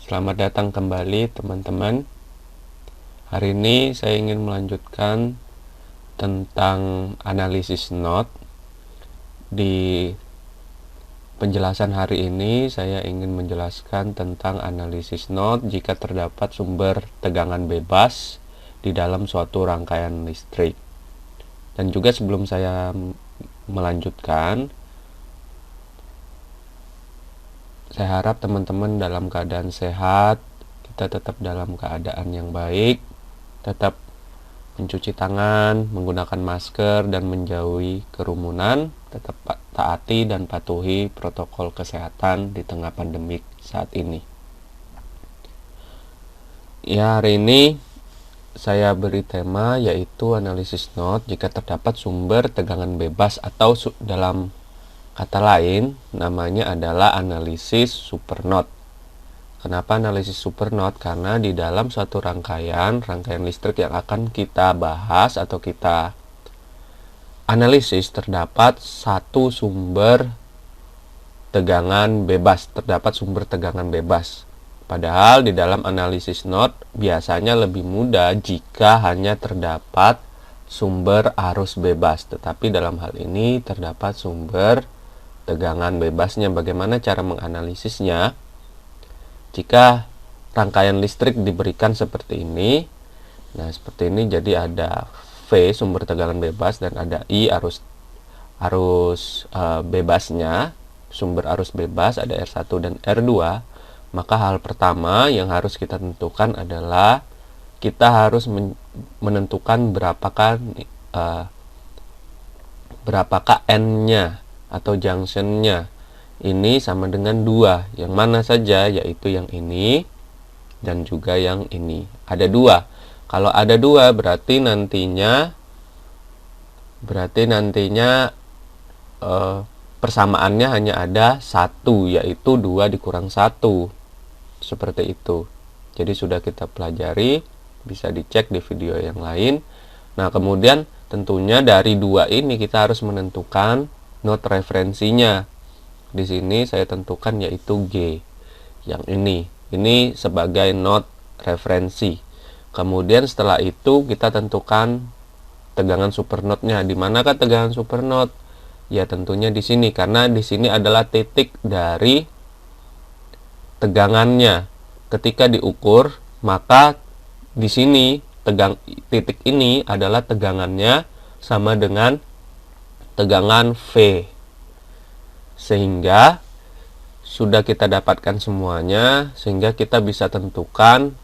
Selamat datang kembali teman-teman. Hari ini saya ingin melanjutkan tentang analisis not. Di penjelasan hari ini saya ingin menjelaskan tentang analisis not jika terdapat sumber tegangan bebas di dalam suatu rangkaian listrik. Dan juga sebelum saya melanjutkan, saya harap teman-teman dalam keadaan sehat, kita tetap dalam keadaan yang baik, tetap mencuci tangan, menggunakan masker, dan menjauhi kerumunan, tetap taati dan patuhi protokol kesehatan di tengah pandemik saat ini. Ya, hari ini saya beri tema yaitu analisis not jika terdapat sumber tegangan bebas atau dalam kata lain namanya adalah analisis supernot. Kenapa analisis supernot? Karena di dalam suatu rangkaian listrik yang akan kita bahas atau kita analisis terdapat satu sumber tegangan bebas. Padahal di dalam analisis not biasanya lebih mudah jika hanya terdapat sumber arus bebas, tetapi dalam hal ini terdapat sumber tegangan bebasnya. Bagaimana cara menganalisisnya? Jika rangkaian listrik diberikan seperti ini, nah seperti ini, jadi ada V sumber tegangan bebas dan ada I arus bebasnya, sumber arus bebas ada R1 dan R2. Maka hal pertama yang harus kita tentukan adalah kita harus menentukan berapakah N-nya atau junction-nya. Ini sama dengan 2. Yang mana saja? Yaitu yang ini dan juga yang ini. Ada 2. Kalau ada 2 berarti nantinya persamaannya hanya ada 1, yaitu 2 dikurang 1. Seperti itu. Jadi sudah kita pelajari, bisa dicek di video yang lain. Nah, kemudian tentunya dari 2 ini kita harus menentukan not referensinya. Di sini saya tentukan yaitu G. Yang ini sebagai not referensi. Kemudian setelah itu kita tentukan tegangan supernotnya. Di manakah tegangan supernot? Ya tentunya di sini, karena di sini adalah titik dari tegangannya. Ketika diukur, maka di sini titik ini adalah tegangannya sama dengan tegangan V. Sehingga sudah kita dapatkan semuanya, sehingga kita bisa tentukan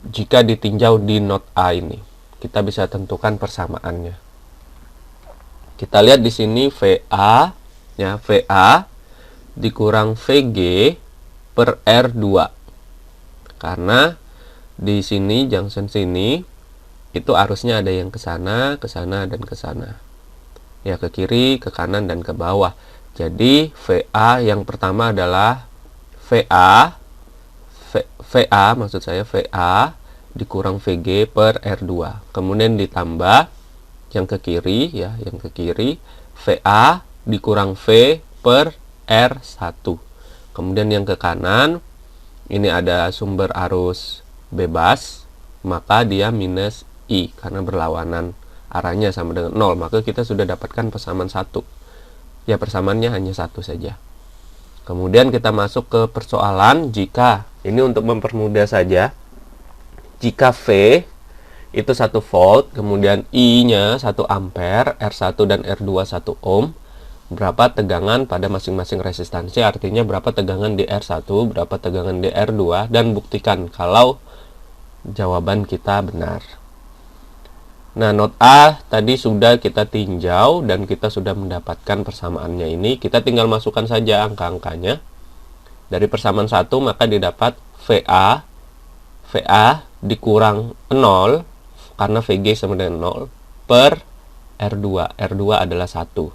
jika ditinjau di not A ini, kita bisa tentukan persamaannya. Kita lihat di sini VA, ya, VA dikurang VG per R2. Karena di sini junction sini itu arusnya ada yang ke sana, dan ke sana. Ya, ke kiri, ke kanan, dan ke bawah. Jadi VA yang pertama adalah VA dikurang VG per R2. Kemudian ditambah yang ke kiri, ya, yang ke kiri VA dikurang V per R1. Kemudian yang ke kanan ini ada sumber arus bebas, maka dia minus I karena berlawanan arahnya sama dengan 0. Maka kita sudah dapatkan persamaan 1. Ya, persamaannya hanya 1 saja. Kemudian kita masuk ke persoalan jika ini untuk mempermudah saja. Jika V itu 1 volt, kemudian I-nya 1 ampere, R1 dan R2 1 ohm, berapa tegangan pada masing-masing resistansi, artinya berapa tegangan di R1, berapa tegangan di R2, dan buktikan kalau jawaban kita benar. Nah, not A tadi sudah kita tinjau dan kita sudah mendapatkan persamaannya ini. Kita tinggal masukkan saja angka-angkanya. Dari persamaan 1 maka didapat VA dikurang 0 karena VG sama dengan 0 per R2. R2 adalah 1.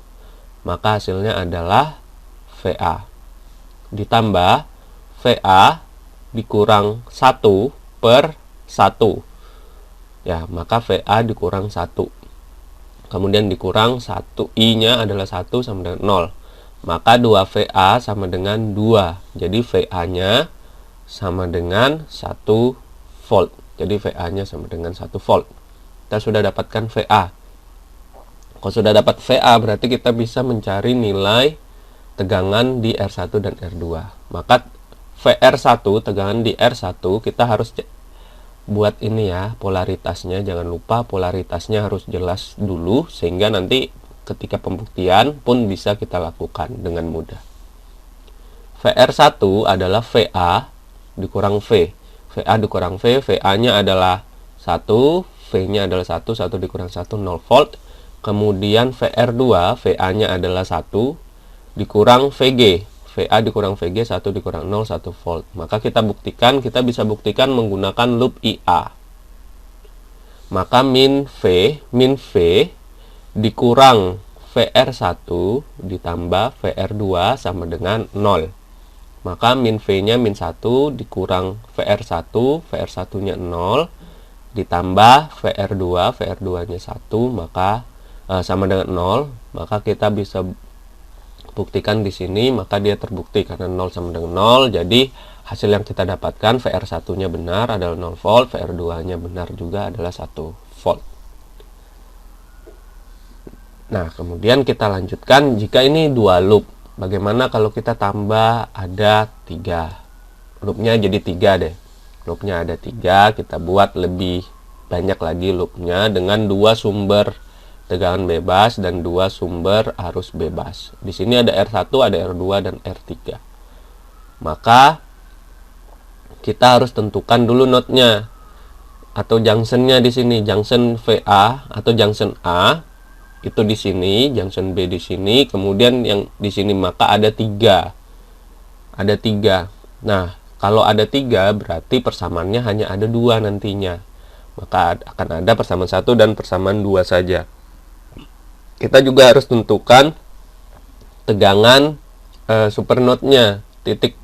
Maka hasilnya adalah VA ditambah VA dikurang 1 per 1. Ya, maka VA dikurang 1. Kemudian dikurang 1, I-nya adalah 1 sama dengan 0. maka 2VA sama dengan 2. Jadi VA-nya sama dengan 1 volt. Jadi VA-nya sama dengan 1 volt. Kita sudah dapatkan VA. Kalau sudah dapat VA, berarti kita bisa mencari nilai tegangan di R1 dan R2. Maka VR1, tegangan di R1, kita harus buat ini ya, polaritasnya. Jangan lupa polaritasnya harus jelas dulu, sehingga nanti ketika pembuktian pun bisa kita lakukan dengan mudah. VR1 adalah VA dikurang V. VA dikurang V, VA-nya adalah 1, V-nya adalah 1, 1 dikurang 1, 0 volt. Kemudian VR2, VA-nya adalah 1, dikurang VG. VA dikurang VG, 1 dikurang 0, 1 volt. Maka kita bisa buktikan menggunakan loop IA. Maka min V dikurang VR1 ditambah VR2 sama dengan 0. Maka min V-nya min 1 dikurang VR1, VR1-nya 0, ditambah VR2, VR2-nya 1, maka sama dengan 0. Maka kita bisa buktikan di sini, maka dia terbukti karena 0 sama dengan 0. Jadi hasil yang kita dapatkan VR1-nya benar adalah 0 volt, VR2-nya benar juga adalah 1 volt. Nah, kemudian kita lanjutkan jika ini 2 loop. Bagaimana kalau kita tambah ada 3? Loopnya jadi 3 deh. Loopnya ada 3, kita buat lebih banyak lagi loopnya dengan 2 sumber tegangan bebas dan 2 sumber arus bebas. Di sini ada R1, ada R2 dan R3. Maka kita harus tentukan dulu node-nya atau junction-nya di sini, junction VA atau junction A itu di sini, junction B di sini, kemudian yang di sini, maka ada 3. Ada 3. Nah, kalau ada 3 berarti persamaannya hanya ada 2 nantinya. Maka akan ada persamaan 1 dan persamaan 2 saja. Kita juga harus tentukan tegangan supernode-nya, titik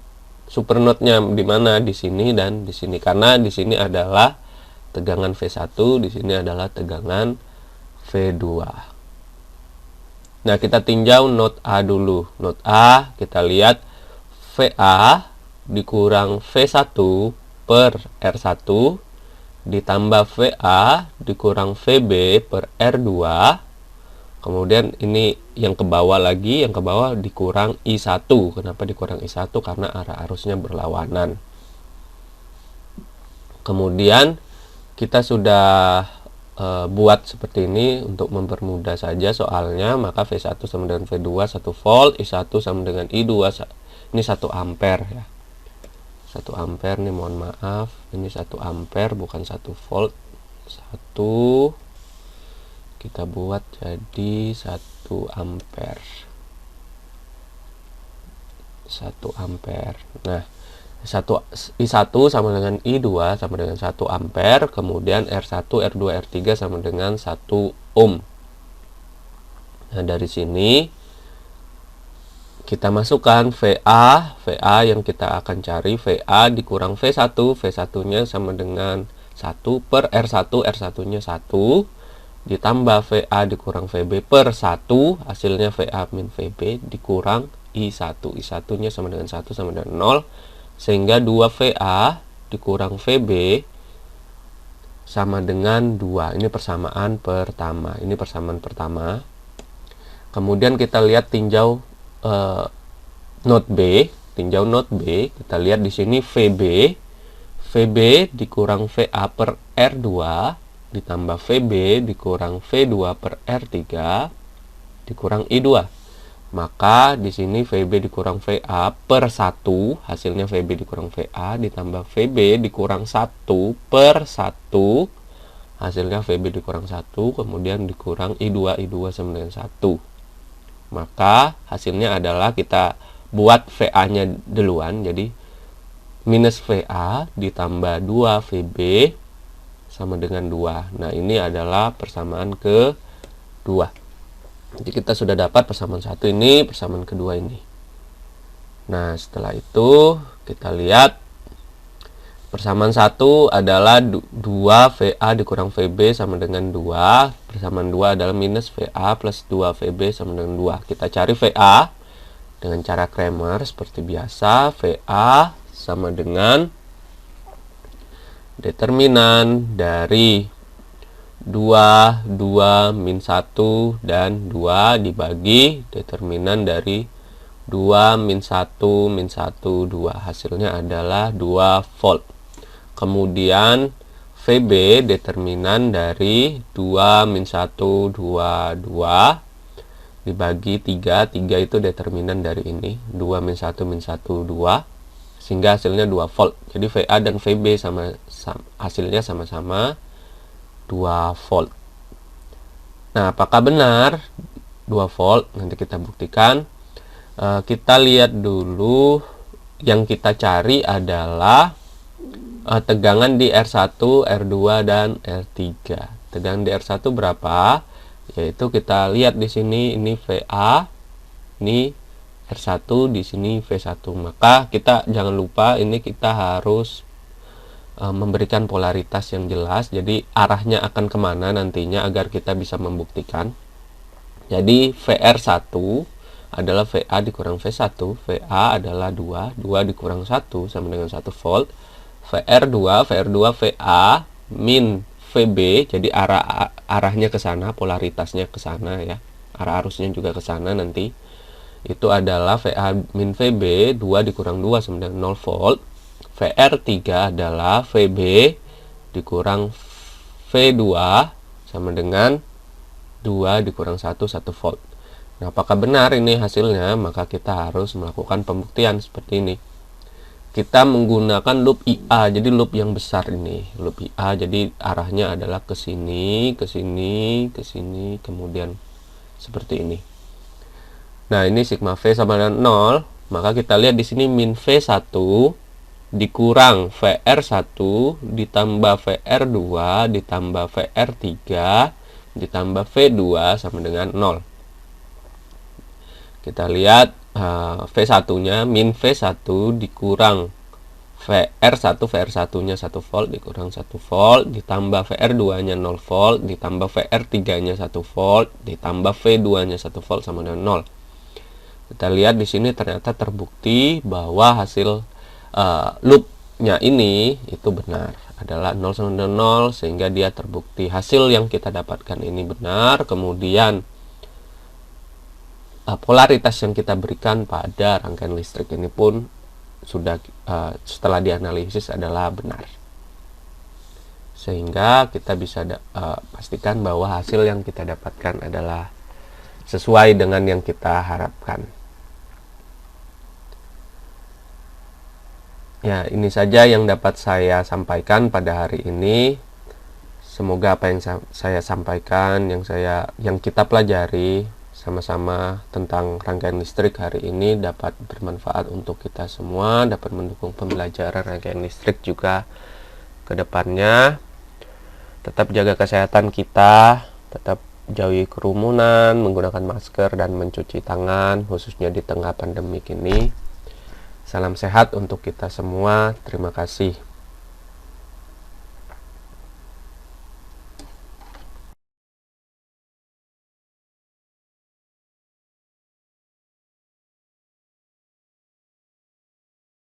supernode-nya di mana, di sini dan di sini. Karena di sini adalah tegangan V1, di sini adalah tegangan V2. Nah, kita tinjau node A dulu. Node A, kita lihat VA dikurang V1 per R1 ditambah VA dikurang VB per R2. Kemudian ini yang ke bawah lagi, yang ke bawah dikurang I1. Kenapa dikurang I1? Karena arah arusnya berlawanan. Kemudian kita sudah buat seperti ini untuk mempermudah saja soalnya. Maka V1 sama dengan V2 1 volt, I1 sama dengan I2, ini 1 ampere ya. 1 ampere nih, mohon maaf, ini 1 ampere bukan 1 volt. 1 kita buat jadi 1 ampere. 1 ampere. Nah, I1 sama dengan I2 sama dengan 1 ampere, kemudian R1, R2, R3 sama dengan 1 ohm. Nah, dari sini kita masukkan VA yang kita akan cari, VA dikurang V1, V1-nya sama dengan 1 per R1, R1-nya 1, ditambah VA dikurang VB per 1, hasilnya VA min VB dikurang I1, I1-nya sama dengan 1 sama dengan 0, sehingga 2VA dikurang VB sama dengan 2. Ini persamaan pertama. Ini persamaan pertama. Kemudian kita lihat tinjau node B. Tinjau node B. Kita lihat di sini VB. VB dikurang VA per R2 ditambah VB dikurang V2 per R3 dikurang I2. Maka di sini VB dikurang VA per 1, hasilnya VB dikurang VA ditambah VB dikurang 1 per 1, hasilnya VB dikurang 1, kemudian dikurang I2 sama dengan 1. Maka hasilnya adalah kita buat VA-nya duluan, jadi minus VA ditambah 2 VB sama dengan 2. Nah, ini adalah persamaan kedua. Jadi kita sudah dapat persamaan 1 ini, persamaan kedua ini. Nah, setelah itu kita lihat persamaan 1 adalah 2 VA dikurang VB sama dengan 2. Persamaan 2 adalah minus VA plus 2 VB sama dengan 2. Kita cari VA. dengan cara Cramer seperti biasa. VA sama dengan determinan dari 2, 2, min 1, dan 2 dibagi determinan dari 2, min 1, min 1, 2. Hasilnya adalah 2 volt. Kemudian VB determinan dari 2, min 1, 2, 2 dibagi 3. 3 itu determinan dari ini, 2, min 1, min 1, 2. Sehingga hasilnya 2 volt. Jadi VA dan VB hasilnya sama-sama 2 volt. Nah, apakah benar 2 volt? Nanti kita buktikan. Kita lihat dulu, yang kita cari adalah tegangan di R1, R2, dan R3. Tegangan di R1 berapa? Yaitu kita lihat di sini, ini VA, ini R1, di sini V1. Maka kita jangan lupa, ini kita harus memberikan polaritas yang jelas, jadi arahnya akan kemana nantinya agar kita bisa membuktikan. Jadi VR1 adalah VA dikurang V1, VA adalah 2, 2 dikurang 1 sama dengan 1 volt. VR2 VA min VB, jadi arahnya ke sana, polaritasnya ke sana ya, arah arusnya juga ke sana nanti. Itu adalah VA min VB, 2 dikurang 2 sama dengan 0 volt. VR3 adalah VB dikurang V2 sama dengan 2 dikurang 1, 1 volt. Nah, apakah benar ini hasilnya? Maka kita harus melakukan pembuktian seperti ini. Kita menggunakan loop IA, jadi loop yang besar ini. Loop IA, jadi arahnya adalah ke sini, ke sini, ke sini, kemudian seperti ini. Nah, ini sigma V sama dengan 0, maka kita lihat di sini min V1 dikurang VR1 ditambah VR2 ditambah VR3 ditambah V2 sama dengan 0. Kita lihat V1 nya min V1 dikurang VR1 nya 1 volt dikurang 1 volt ditambah VR2 nya 0 volt ditambah VR3 nya 1 volt ditambah V2 nya 1 volt sama dengan 0. Kita lihat di sini ternyata terbukti bahwa hasil loopnya ini itu benar, adalah 0 sama dengan 0, sehingga dia terbukti hasil yang kita dapatkan ini benar. Kemudian polaritas yang kita berikan pada rangkaian listrik ini pun sudah setelah dianalisis adalah benar, sehingga kita bisa pastikan bahwa hasil yang kita dapatkan adalah sesuai dengan yang kita harapkan. Ya, ini saja yang dapat saya sampaikan pada hari ini. Semoga apa yang saya sampaikan, yang kita pelajari sama-sama tentang rangkaian listrik hari ini dapat bermanfaat untuk kita semua, dapat mendukung pembelajaran rangkaian listrik juga ke depannya. Tetap jaga kesehatan kita, tetap jauhi kerumunan, menggunakan masker dan mencuci tangan, khususnya di tengah pandemi ini. Salam sehat untuk kita semua. Terima kasih.